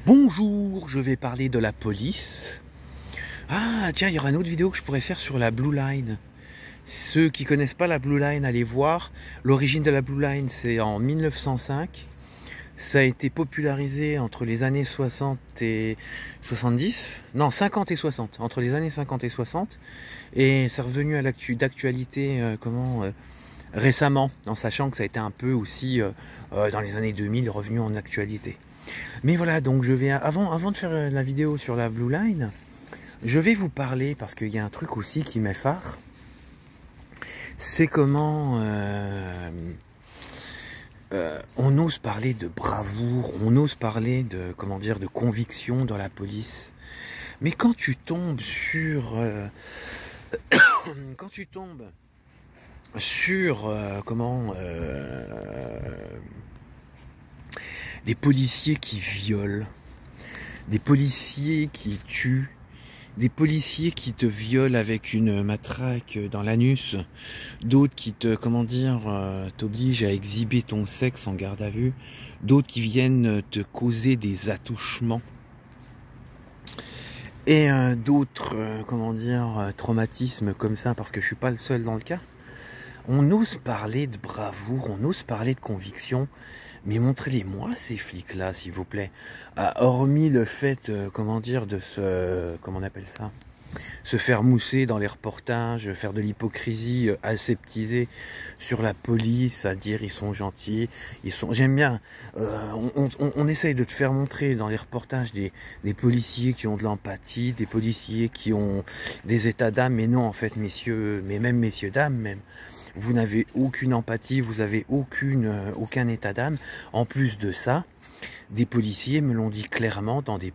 Bonjour, je vais parler de la police. Ah tiens, il y aura une autre vidéo que je pourrais faire sur la Blue Line. Ceux qui connaissent pas la Blue Line, allez voir. L'origine de la Blue Line, c'est en 1905. Ça a été popularisé entre les années 60 et 70. Non, 50 et 60. Entre les années 50 et 60. Et c'est revenu à d'actualité récemment, en sachant que ça a été un peu aussi, dans les années 2000, revenu en actualité. Mais voilà, donc je vais, avant de faire la vidéo sur la Blue Line, je vais vous parler, parce qu'il y a un truc aussi qui m'effare, c'est comment on ose parler de bravoure, on ose parler de, comment dire, de conviction dans la police. Mais quand tu tombes sur... quand tu tombes sur, des policiers qui violent, des policiers qui tuent, des policiers qui te violent avec une matraque dans l'anus, d'autres qui te, t'obligent à exhiber ton sexe en garde à vue, d'autres qui viennent te causer des attouchements, et d'autres, traumatismes comme ça, parce que je suis pas le seul dans le cas. On ose parler de bravoure, on ose parler de conviction, mais montrez-les-moi ces flics-là, s'il vous plaît. Hormis le fait, de se faire mousser dans les reportages, faire de l'hypocrisie aseptisée sur la police, à dire ils sont gentils, j'aime bien, on essaye de te faire montrer dans les reportages des policiers qui ont de l'empathie, des policiers qui ont des états d'âme, mais non en fait messieurs, mais même messieurs dames même. Vous n'avez aucune empathie, vous n'avez aucun état d'âme. En plus de ça, des policiers me l'ont dit clairement dans des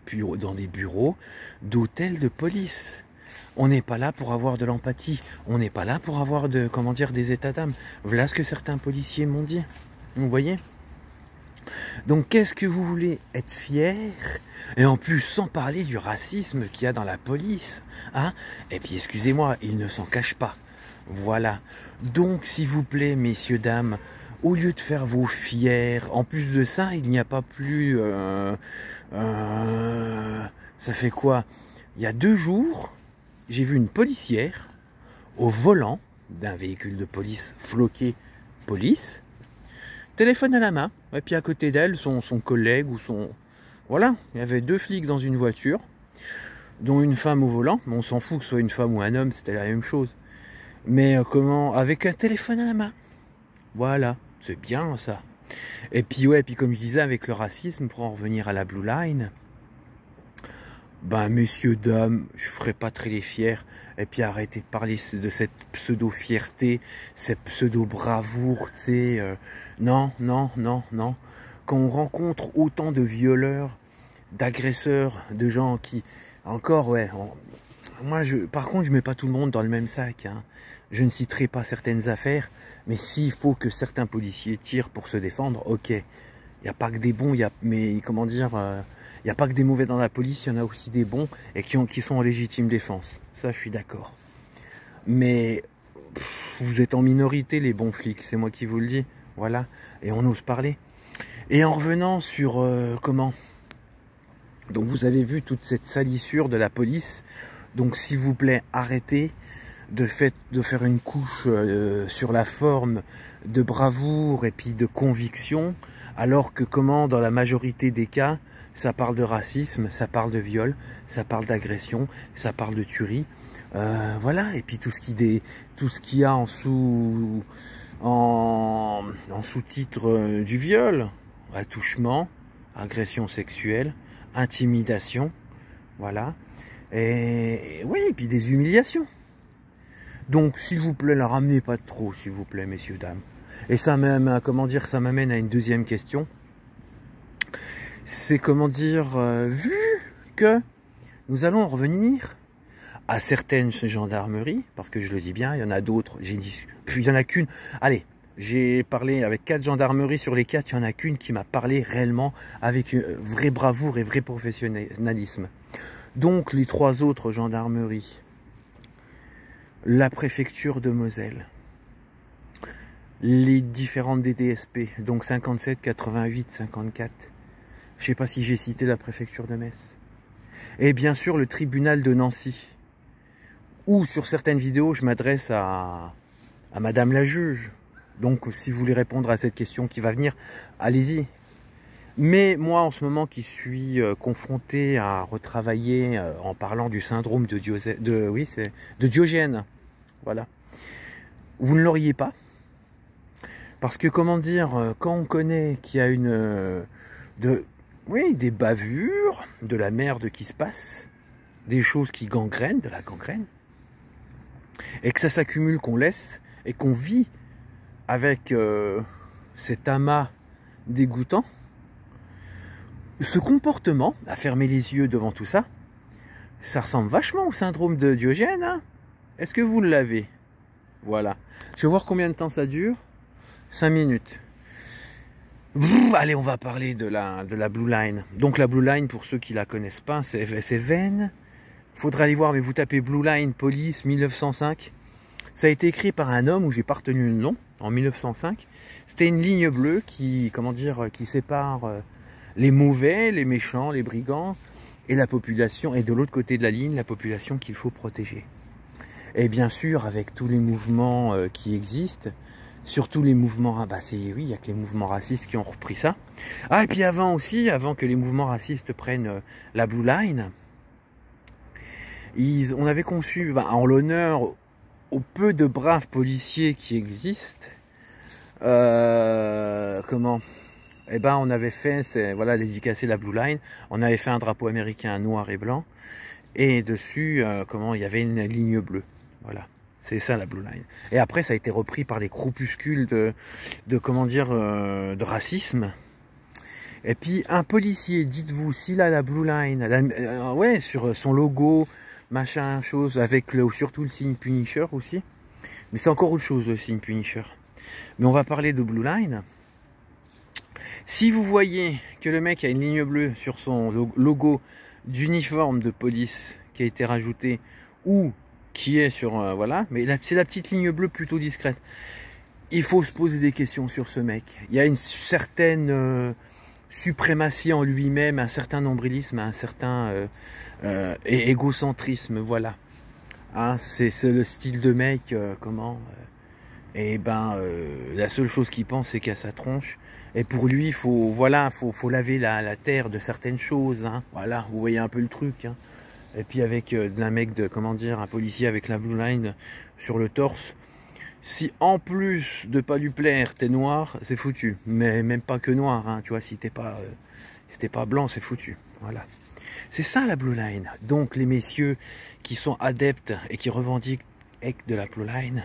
bureaux d'hôtels de police. On n'est pas là pour avoir de l'empathie. On n'est pas là pour avoir des états d'âme. Voilà ce que certains policiers m'ont dit. Vous voyez ? Donc qu'est-ce que vous voulez être fier? Et en plus, sans parler du racisme qu'il y a dans la police. Hein? Et puis, excusez-moi, ils ne s'en cachent pas. Voilà. Donc, s'il vous plaît, messieurs, dames, au lieu de faire vos fiers, en plus de ça, il n'y a pas plus... ça fait quoi? Il y a 2 jours, j'ai vu une policière au volant d'un véhicule de police floqué police, téléphone à la main, et puis à côté d'elle, son collègue ou son... Voilà, il y avait 2 flics dans une voiture, dont une femme au volant. Mais on s'en fout que ce soit une femme ou un homme, c'était la même chose. Mais avec un téléphone à la main. Voilà, c'est bien ça. Et puis ouais, puis comme je disais, avec le racisme, pour en revenir à la Blue Line, ben messieurs, dames, je ferai pas très les fiers. Et puis arrêtez de parler de cette pseudo-fierté, cette pseudo-bravoure, tu sais. Non. Quand on rencontre autant de violeurs, d'agresseurs, de gens qui... Encore, ouais... Par contre, je mets pas tout le monde dans le même sac. Hein. Je ne citerai pas certaines affaires, mais s'il faut que certains policiers tirent pour se défendre, ok. Il n'y a pas que des bons, il n'y a pas que des mauvais dans la police, il y en a aussi des bons et qui sont en légitime défense. Ça, je suis d'accord. Mais vous êtes en minorité, les bons flics, c'est moi qui vous le dis. Voilà, et on ose parler. Et en revenant sur donc vous avez vu toute cette salissure de la police. Donc s'il vous plaît, arrêtez de faire une couche sur la forme de bravoure et puis de conviction, alors que dans la majorité des cas, ça parle de racisme, ça parle de viol, ça parle d'agression, ça parle de tuerie. Voilà, et puis tout ce qu'il y a en sous-titre du viol, attouchement, agression sexuelle, intimidation, voilà. Et oui, et puis des humiliations. Donc, s'il vous plaît, la ramenez pas trop, s'il vous plaît, messieurs, dames. Et ça même, ça m'amène à une deuxième question. C'est vu que nous allons revenir à certaines gendarmeries, parce que je le dis bien, il y en a d'autres, il y en a qu'une. Allez, j'ai parlé avec 4 gendarmeries, sur les 4, il n'y en a qu'une qui m'a parlé réellement avec vraie bravoure et vrai professionnalisme. Donc les 3 autres gendarmeries, la préfecture de Moselle, les différentes DDSP, donc 57, 88, 54, Je ne sais pas si j'ai cité la préfecture de Metz. Et bien sûr, le tribunal de Nancy. Où sur certaines vidéos, je m'adresse à Madame la juge. Donc, si vous voulez répondre à cette question qui va venir, allez-y. Mais moi, en ce moment, qui suis confronté à retravailler en parlant du syndrome de Diogène, voilà. Vous ne l'auriez pas. Parce que, comment dire, quand on connaît qu'il y a des bavures, de la merde qui se passe, des choses qui gangrènent, de la gangrène, et que ça s'accumule, qu'on laisse, et qu'on vit avec cet amas dégoûtant, ce comportement, à fermer les yeux devant tout ça, ça ressemble vachement au syndrome de Diogène. Hein. Est-ce que vous l'avez? Voilà. Je vais voir combien de temps ça dure. 5 minutes. Allez, on va parler de la Blue Line. Donc la Blue Line, pour ceux qui ne la connaissent pas, c'est Vennes. Il faudra aller voir, mais vous tapez Blue Line Police 1905. Ça a été écrit par un homme où j'ai pas retenu le nom, en 1905. C'était une ligne bleue qui, comment dire, qui sépare les mauvais, les méchants, les brigands, et la population, et de l'autre côté de la ligne, la population qu'il faut protéger. Et bien sûr, avec tous les mouvements qui existent, surtout les mouvements, oui, il y a que les mouvements racistes qui ont repris ça. Ah, et puis avant aussi, avant que les mouvements racistes prennent la Blue Line, on avait conçu, en l'honneur aux peu de braves policiers qui existent, on avait fait, voilà, dédicacé la Blue Line, on avait fait un drapeau américain noir et blanc, et dessus, il y avait une ligne bleue, voilà. C'est ça la Blue Line. Et après, ça a été repris par des groupuscules de racisme. Et puis, un policier, dites-vous, s'il a la Blue Line, sur son logo, machin, chose, avec surtout le signe Punisher aussi. Mais c'est encore autre chose, le signe Punisher. Mais on va parler de Blue Line. Si vous voyez que le mec a une ligne bleue sur son logo d'uniforme de police qui a été rajouté, ou qui est sur, voilà, mais c'est la petite ligne bleue plutôt discrète. Il faut se poser des questions sur ce mec. Il y a une certaine suprématie en lui-même, un certain nombrilisme, un certain égocentrisme, voilà. Hein, c'est le style de mec, la seule chose qu'il pense, c'est qu'à sa tronche. Et pour lui, il faut laver la terre de certaines choses. Hein, voilà, vous voyez un peu le truc. Hein. Et puis avec un policier avec la Blue Line sur le torse. Si en plus de pas lui plaire, t'es noir, c'est foutu. Mais même pas que noir, hein, tu vois, si t'es pas blanc, c'est foutu. Voilà. C'est ça la Blue Line. Donc les messieurs qui sont adeptes et qui revendiquent de la Blue Line,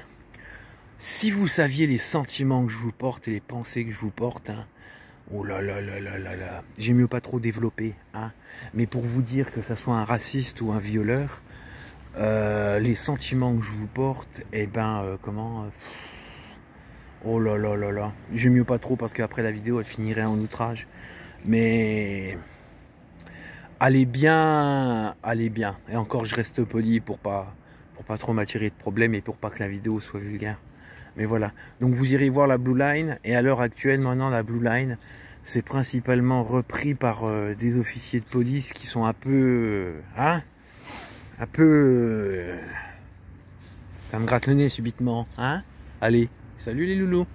si vous saviez les sentiments que je vous porte et les pensées que je vous porte, hein, oh là là là là là là, j'ai mieux pas trop développé, hein, mais pour vous dire que ça soit un raciste ou un violeur, les sentiments que je vous porte, oh là là là là, j'ai mieux pas trop parce qu'après la vidéo elle finirait en outrage, mais allez bien, et encore je reste poli pour pas trop m'attirer de problème et pour pas que la vidéo soit vulgaire. Mais voilà, donc vous irez voir la Blue Line, et à l'heure actuelle, maintenant, la Blue Line, c'est principalement repris par des officiers de police qui sont un peu... ça me gratte le nez subitement, hein. Allez, salut les loulous.